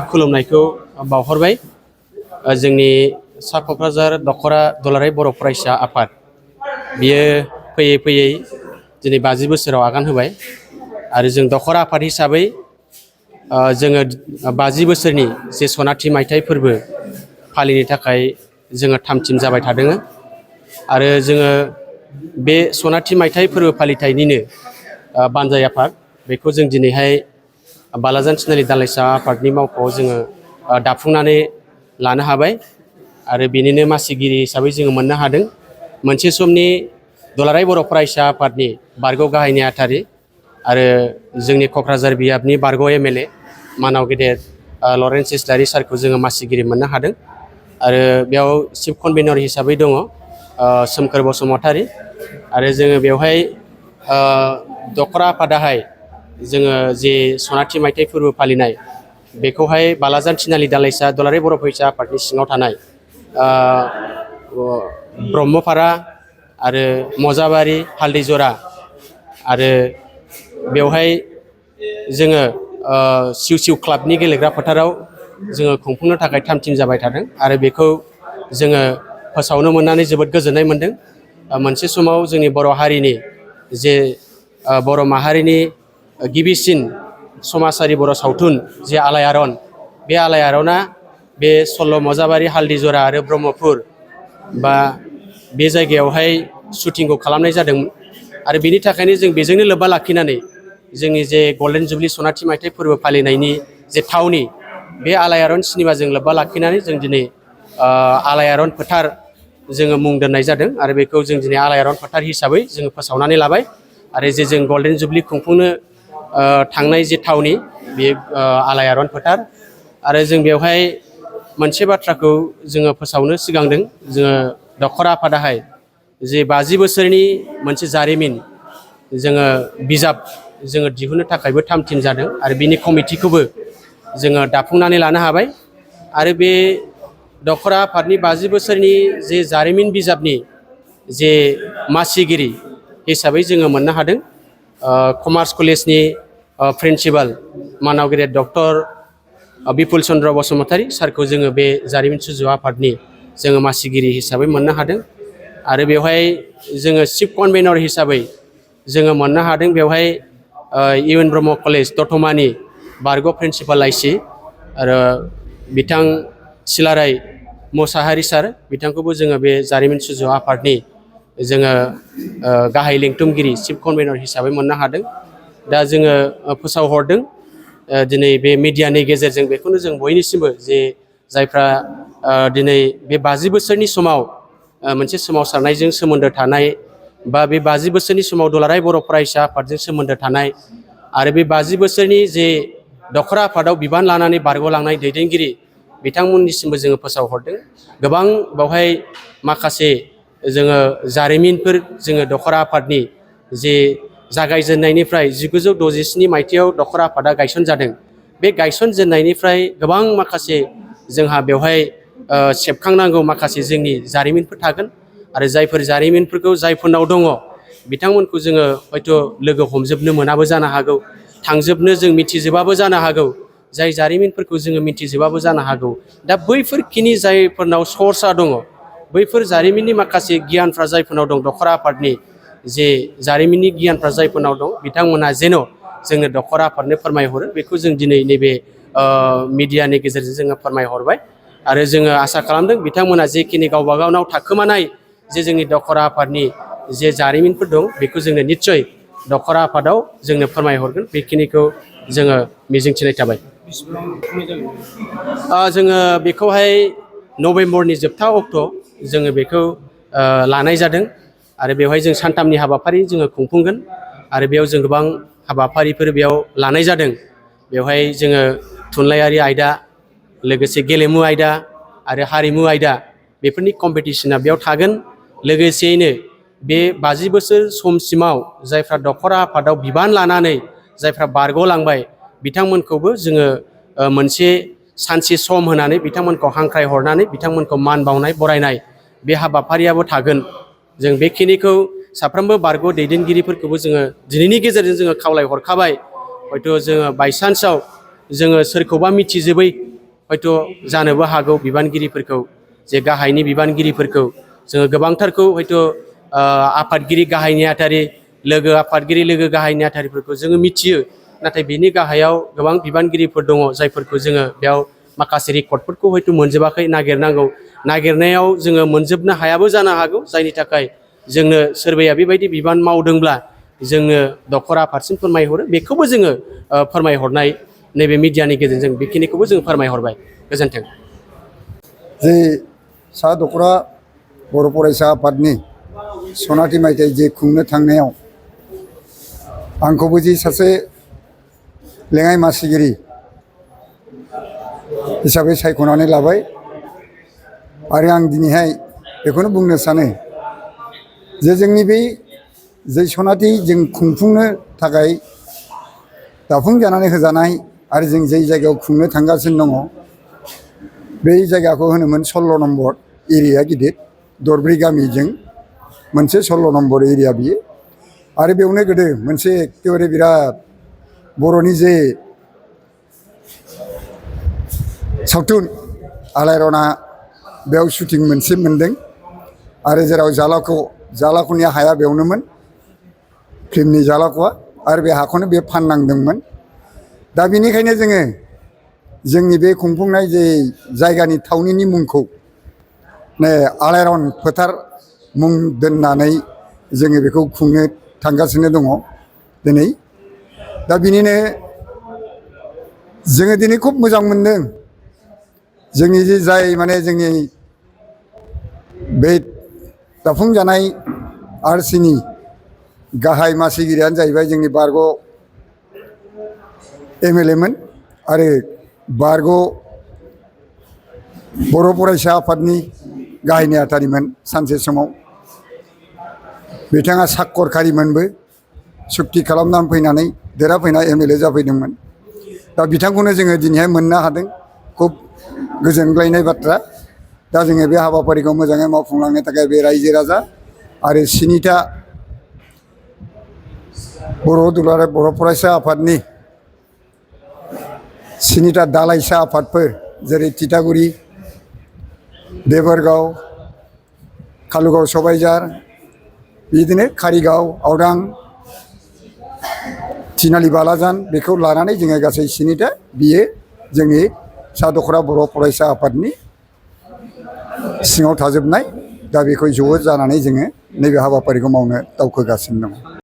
खुलुमनायखौ बावहरबाय। जोंनि सा क'क्राझार दख'रा दुलाराय बर' फरायसा आफाद बियो फैयै फैयै दिनै 50 बोसोराव आगान होबाय आरो जों दख'रा आफाद हिसाबै जोङो 50 बोसोरनि जे सनाथि मायथाइ फोरबो फालिनो थाखाय जोङो थामथिम जाबाय थादों आरो जोङो बे सनाथि मायथाइ फोरबो फालिथायनिनो बानजाय आफाद बेखौ जों दिनैहाय बालाजान थिनालि दालाइसा आफादनि मावख'आव जोङो दाफुंनानै लानो हाबाय आरो बेनिनो मासिगिरि हिसाबै जोङो मोननो हादों। मोनसे समनि दुलाराय बर' फरायसा आफादनि बारग' गाहाय नेहाथारि आरो जोंनि क'क्राझार बियाबनि बारग' MLA मानाव गेदेर लरेन्स इस्लारि सारखौ जोङो मासिगिरि मोननो हादों आरो बेयाव चिफ कनभेनर हिसाबै दङ सोमखोर बसुमतारी आरो जोङो बेवहाय दख'रा आफादाहाय जोङो जे सनाथि मायथाइ फोरबो फालिनाय बेखौहाय बालाजान थिनालि दालाइसा दुलाराय बर' फरायसा आफादनि सिङाव थानाय ब्रह्मपारा आरो मजाबारि हालदैजरा आरो बेवहाय जोङो सिउ सिउ क्लाबनि गेलेग्रा फोथाराव जोङो खुंफुंनो थाखाय थामथिम जाबाय थादों आरो बेखौ जोङो फोसावनो मोननानै जोबोद गोजोननाय मोनदों। मोनसे समाव जोंनि बर' हारिनि जे बर' माहारिनि गिबिसिन समाजारि बर' सावथुन जे आलायारन बे आलायारना बे सल्ल' मजाबारि हालदैजरा आरो ब्रह्मपुर बा बे जायगायावहाय शुटिंखौ खालामनाय जादोंमोन आरो बेनि थाखायनो जों बेजोंनो लोब्बा लाखिनानै जोंनि जे गल्डेन जुबलि सनाथि मायथाइ फोरबो फालिनायनि जे थावनि बे आलायारन सिनेमाजों लोब्बा लाखिनानै जों दिनै आलायारन फोथार जोङो मुं दोननाय जादों आरो बेखौ जों दिनै आलायारन फोथार हिसाबै जोङो फोसावनानै लाबाय आरो जे जों गल्डेन जुबलि खुंफुंनो थांनाय जे थावनि बे आलायारन फोथार आरो जों बेवहाय मोनसे बाथ्राखौ जोङो फोसावनो सिगांदों। जोङो दख'रा आफादाहाय जे 50 बोसोरनि मोनसे जारिमिन जोङो बिजाब जोङो दिहुननो थाखायबो थामथिम जादों आरो बिनि कमिटिखौबो जोङो दाफुंनानै लानो हाबाय आरो बे दख'रा आफादनि 50 बोसोरनि जे जारिमिन बिजाबनि जे मासिगिरि हिसाबै जोङो मोननो हादों कमार्स कलेजनि प्रिन्सिपाल मानाव गेदेर डक्टर बिपुल चन्द्र बसुमतारी सारखौ जोङो बे जारिमिन सुजु आफादनि जोङो मासिगिरि हिसाबै मोननो हादों आरो बेवहाय जोङो चिफ कनभेनर हिसाबै जोङो मोननो हादों बेवहाय इउएन ब्रह्म कलेज दतमानि बारग' प्रिन्सिपाल आइसि आरो बिथां सिलाराय मोसाहारि सार बिथांखौबो जोङो बे जारिमिन सुजु आफादनि जोङो गाहाय लेंथुमगिरि चिफ कनभेनर हिसाबै मोननो हादों। दा जोङो फोसावहरदों दिनै बे मिडियानि गेजेरजों बेखौनो जों बयनिसिमबो जे जायफ्रा दिनै बे 50 बोसोरनि समाव मोनसे सोमावसारनायजों सोमोन्दो थानाय बा बे 50 बोसोरनि समाव दुलाराय बर' फरायसा आफादजों सोमोन्दो थानाय आरो बे 50 बोसोरनि जे दख'रा आफादाव बिबान लानानै बारग'लांनाय दैदेनगिरि बिथांमोननिसिमबो जोङो फोसावहरदों। गोबां बावहाय माखासे जोङो जारिमिनफोर जोङो दख'रा आफादनि जे जागायजेननायनिफ्राय 1967 मायथाइयाव दख'रा आफादा गायसनजादों बे गायसनजेननायनिफ्राय गोबां माखासे जोंहा बेवहाय सेबखांनांगौ माखासे जोंनि जारिमिनफोर थागोन आरो जायफोर जारिमिनफोरखौ जायफोरनाव दङ बिथांमोनखौ जोङो हयथ' लोगो हमजोबनो मोनाबो जानो हागौ, थांजोबनो जों मिथिजोबाबो जानो हागौ, जाय जारिमिनफोरखौ जोङो मिथिजोबाबो जानो हागौ। दा बैफोरखिनि जायफोरनाव सर्सआ दङ बैफोर जारिमिननि माखासे गियानफ्रा जायफोरनाव दं दख'रा आफादनि जे जारिमिननि गियानफ्रा जायफोरनाव दं बिथांमोना जेन' जोंनो दख'रा आफादनो फोरमायहरो बेखौ जों दिनै नैबे मिडियानि गेजेरजों जोङो फोरमायहरबाय आरो जोङो आसा खालामदों बिथांमोना जेखिनि गावबा गावनाव थाखोमानाय जे जोंनि दख'रा आफादनि जे जारिमिनफोर दं बेखौ जोंनो निस्सय दख'रा आफादाव जोंनो फोरमायहरगोन बेखिनिखौ जोङो मिजिंथिनाय थाबाय। जोङो बेखौहाय नभेम्बरनि जोबथा अक्ट' जोङो बेखौ लानाय जादों आरो बेवहाय जों सानथामनि हाबाफारि जोङो खुंफुंगोन आरो बेयाव जों गोबां हाबाफारिफोर बेयाव लानाय जादों। बेवहाय जोङो थुनलाइयारि आयदा लोगोसे गेलेमु आयदा आरो हारिमु आयदा बेफोरनि कम्पिटिसना बेयाव थागोन। लोगोसेयैनो बे 50 बोसोर समसिमाव जायफ्रा दख'रा आफादाव बिबान लानानै जायफ्रा बारग'लांबाय बिथांमोनखौबो जोङो मोनसे सानसे सम होनानै बिथांमोनखौ हांख्राय हरनानै बिथांमोनखौ मान बावनाय बरायनाय बे हाबाफारियाबो थागोन। जों बेखिनिखौ साफ्रोमबो बारग' दैदेनगिरिफोरखौबो जोङो दिनैनि गेजेरजों जोङो खावलायहरखाबाय। हयथ' जोङो बायसान्सआव जोङो सोरखौबा मिथिजोबै हयथ' जानोबो हागौ बिबानगिरिफोरखौ जे गाहायनि बिबानगिरिफोरखौ जोङो गोबांथारखौ हयथ' आफादगिरि गाहाय नेहाथारि लोगो आफादगिरि लोगो गाहाय नेहाथारिफोरखौ जोङो मिथियो नाथाय बिनि गाहायाव गोबां बिबानगिरिफोर दङ जायफोरखौ जोङो बेयाव माखासे रेकर्डफोरखौ हयथ' मोनजोबाखै नागिरनांगौ नागिरनायाव जोङो मोनजोबनो हायाबो जानो हागौ जायनि थाखाय जोंनो सोरबाया बेबायदि बिबान मावदोंब्ला जोंनो दखर आफादसिम फोरमायहरो बेखौबो जोङो फोरमायहरनाय नैबे मिडियानि गेजेरजों बेखिनिखौबो जों फोरमायहरबाय गोजोन्थों। जे सा दखरा बर' फरायसा आफादनि सनाथि मायथाइ जे खुंनो थांनायाव आंखौबो जे सासे लेङाइ मासिगिरि हिसाबै सायख'नानै लाबाय आरो आं दिनैहाय बेखौनो बुंनो सानो जे जोंनि बे जे सनाथि जों खुंफुंनो थाखाय दाफुंजानानै होजानाय आरो जों जे जायगायाव खुंनो थांगासिनो दङ बे जायगाखौ होनोमोन 16 नम्बर एरिया गिदिर दरब्रै गामिजों मोनसे 16 नम्बर एरिया बियो आरो बेयावनो गोदो मोनसे एखेबारे बिराद बर'नि जे सावथुन आलायारना बेयाव शुटिं मोनसे मोनदों आरो जेराव जालाख'नि हाया बेयावनोमोन फिल्मनि जालाख'आ आरो बे हाखौनो बे फाननांदोंमोन। दा बेनिखायनो जोङो जोंनि बे खुंफुंनाय जे जायगानि थावनिनि मुंखौ आलायारन फोथार मुं दोननानै जोङो बेखौ खुंनो थांगासिनो दङ दिनै। दा बिनिनो जोङो दिनै खुब मोजां मोनदों जोंनि जे जाय माने जोंनि बे दाफुंजानाय आरसिनि गाहाय मासिगिरियानो जाहैबाय जोंनि बारग' MLA मोन आरो बारग' बर' फरायसा आफादनि गाहाय नेहाथारिमोन सानसे समाव बिथाङा साखरखारिमोनबो सुक्ति खालामनानै फैनानै देरहाफैना MLA जाफैदोंमोन। दा बिथांखौनो जोङो दिनैहाय मोननो हादों खुब गोजोनग्लायनाय बाथ्रा। दा जोङो बे हाबाफारिखौ मोजाङै मावफुंलांनो थाखाय बे रायजो राजा आरो 7था बर' दुलाराय बर' फरायसा आफादनि 7था दालाइसा आफादफोर जेरै तितागुरि देबोरगाव कालुगाव सबायझार बिदिनो कारिगाव आवदां थिनालि बालाजान बेखौ लानानै जोङो गासै 7था बियो जोंनि सा दखरा बर' फरायसा आफादनि सिङाव थाजोबनाय। दा बेखौ ज' जानानै जोङो नैबे हाबाफारिखौ मावनो दावखोगासिनो दङ।